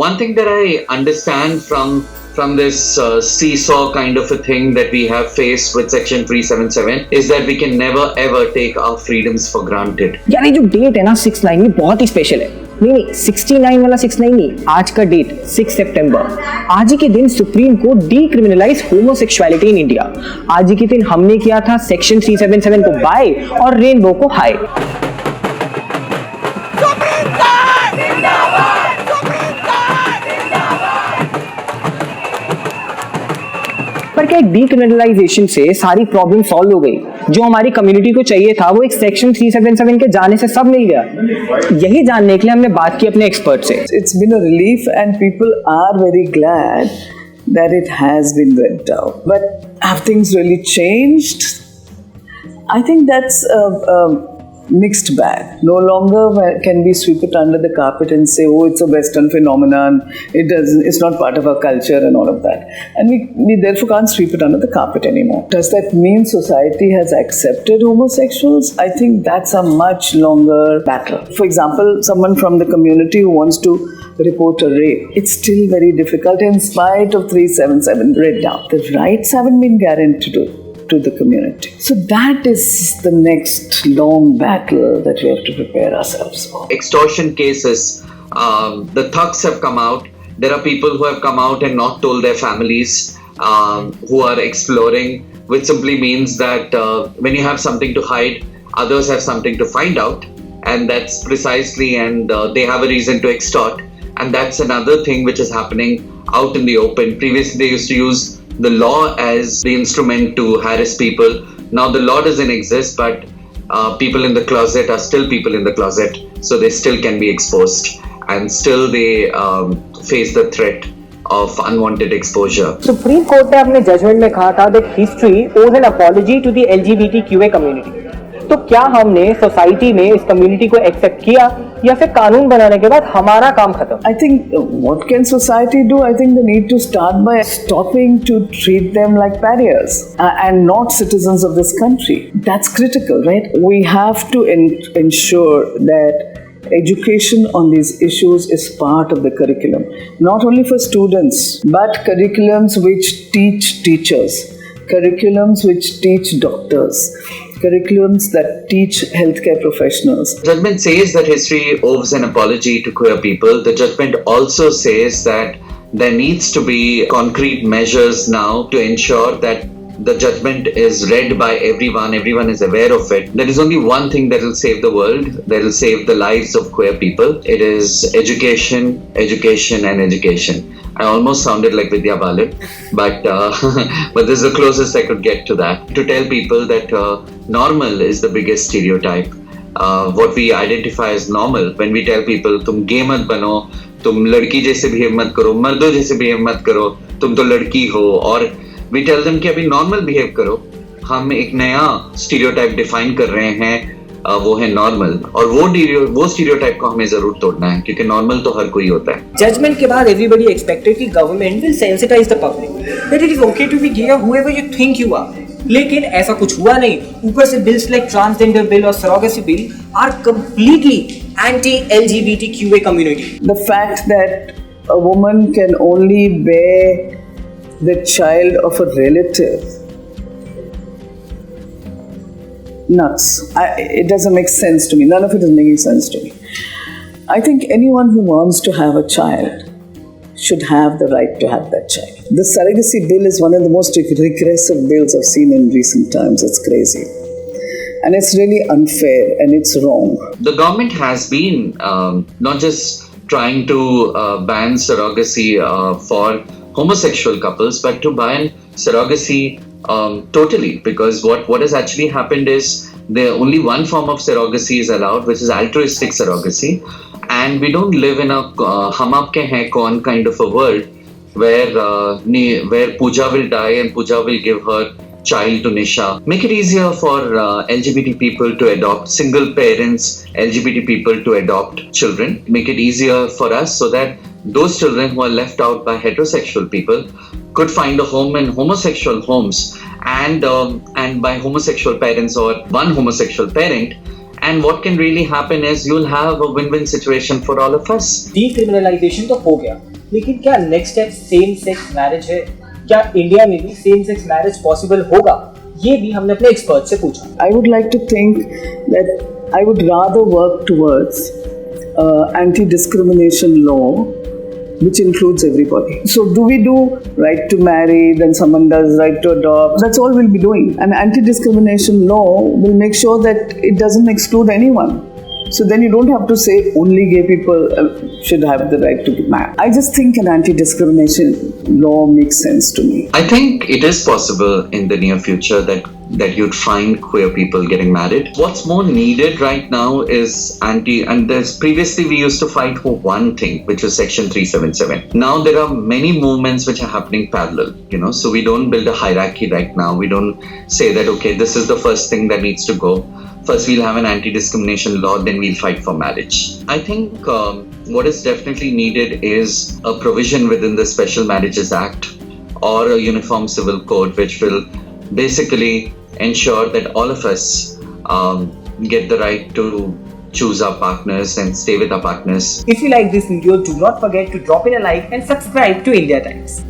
One thing that I understand from this seesaw kind of a thing that we have faced with Section 377 is that we can never ever take our freedoms for granted. यार ये जो date है ना 6/9 ये बहुत ही special है। नहीं 69 वाला 6/9 नहीं, आज का डेट 6 सितंबर। आज ही के दिन supreme court decriminalise homosexuality in India. आज ही के दिन हमने किया था सेक्शन 377 को बाय और रेनबो को हाई। पर क्या डीक्रिमिनलाइजेशन से सारी प्रॉब्लम सॉल्व हो गई? जो हमारी कम्युनिटी को चाहिए था वो एक सेक्शन 377 के जाने से सब मिल गया। यही जानने के लिए हमने बात की अपने एक्सपर्ट से। It's been a relief and people are very glad that it has been read out. But have things really changed? I think that's a mixed bag. No longer can we sweep it under the carpet and say, oh, it's a Western phenomenon, it's not part of our culture and all of that. And we therefore can't sweep it under the carpet anymore. Does that mean society has accepted homosexuals? I think that's a much longer battle. For example, someone from the community who wants to report a rape, it's still very difficult in spite of 377 read down. The rights haven't been guaranteed to the community. So that is the next long battle that we have to prepare ourselves for. Extortion cases, the thugs have come out. There are people who have come out and not told their families, who are exploring, which simply means that when you have something to hide, others have something to find out, and that's precisely, and they have a reason to extort, and that's another thing which is happening out in the open. Previously they used to use the law as the instrument to harass people. Now the law doesn't exist, but people in the closet are still people in the closet, so they still can be exposed, and still they face the threat of unwanted exposure. Supreme court ने अपने judgement में कहा था that history owes an apology to the LGBTQA community. तो क्या हमने society में इस कम्युनिटी को एक्सेप्ट किया या फिर कानून बनाने के बाद हमारा काम खत्म? I think what can society do? I think they need to start by stopping to treat them like pariahs and not citizens of this country. That's critical, right? We have to ensure that education on these issues is part of the curriculum, not only for students, but curriculums which teach teachers, curriculums which teach doctors, curriculums that teach healthcare professionals. The judgment says that history owes an apology to queer people. The judgment also says that there needs to be concrete measures now to ensure that the judgment is read by everyone is aware of it. There is only one thing that will save the world, that will save the lives of queer people. It is education, education and education. I almost sounded like Vidya Balan, but this is the closest I could get to that. To tell people that normal is the biggest stereotype. What we identify as normal, when we tell people, तुम गे मत बनो, तुम लड़की जैसे behave मत करो, मर्दों जैसे behave मत करो, तुम तो लड़की हो, और we tell them कि अभी normal behave करो, हम एक नया stereotype define कर रहे हैं, वो है नॉर्मल, और वो स्टीरियोटाइप को हमें जरूर तोड़ना है, क्योंकि नॉर्मल तो हर कोई होता है। जजमेंट के बाद एवरीबॉडी एक्सपेक्टेड कि government will sensitise the public that it is okay to be gay whoever you think you are, लेकिन ऐसा कुछ हुआ नहीं। ऊपर से बिल्स लाइक ट्रांसजेंडर बिल और surrogacy bill are completely anti LGBTQA community. The fact that a woman can only bear the child of a relative, nuts. It doesn't make sense to me. None of it is making sense to me. I think anyone who wants to have a child should have the right to have that child. The surrogacy bill is one of the most regressive bills I've seen in recent times. It's crazy. And it's really unfair and it's wrong. The government has been not just trying to ban surrogacy for homosexual couples, but to ban surrogacy totally, because what has actually happened is there only one form of surrogacy is allowed, which is altruistic surrogacy, and we don't live in a hum aapke hain kaun kind of a world where Pooja will die and Pooja will give her child to Nisha. Make it easier for LGBT people to adopt, single parents, LGBT people to adopt children. Make it easier for us so that those children who are left out by heterosexual people could find a home in homosexual homes, and by homosexual parents or one homosexual parent, And what can really happen is you'll have a win-win situation for all of us. Decriminalisation तो हो गया, लेकिन क्या next step same sex marriage है? क्या India में भी same sex marriage possible होगा? ये भी हमने अपने एक्सपर्ट से पूछा. I would like to think that I would rather work towards anti-discrimination law which includes everybody. So do we do right to marry, then someone does right to adopt? That's all we'll be doing. And anti-discrimination law will make sure that it doesn't exclude anyone. So then you don't have to say only gay people should have the right to be married. I just think an anti-discrimination law makes sense to me. I think it is possible in the near future that you'd find queer people getting married. What's more needed right now is and there's previously we used to fight for one thing, which was Section 377. Now there are many movements which are happening parallel, so we don't build a hierarchy right now. We don't say that, okay, this is the first thing that needs to go. First we'll have an anti-discrimination law, then we'll fight for marriage. I think what is definitely needed is a provision within the Special Marriages Act or a uniform civil code which will basically ensure that all of us get the right to choose our partners and stay with our partners. If you like this video, do not forget to drop in a like and subscribe to India Times.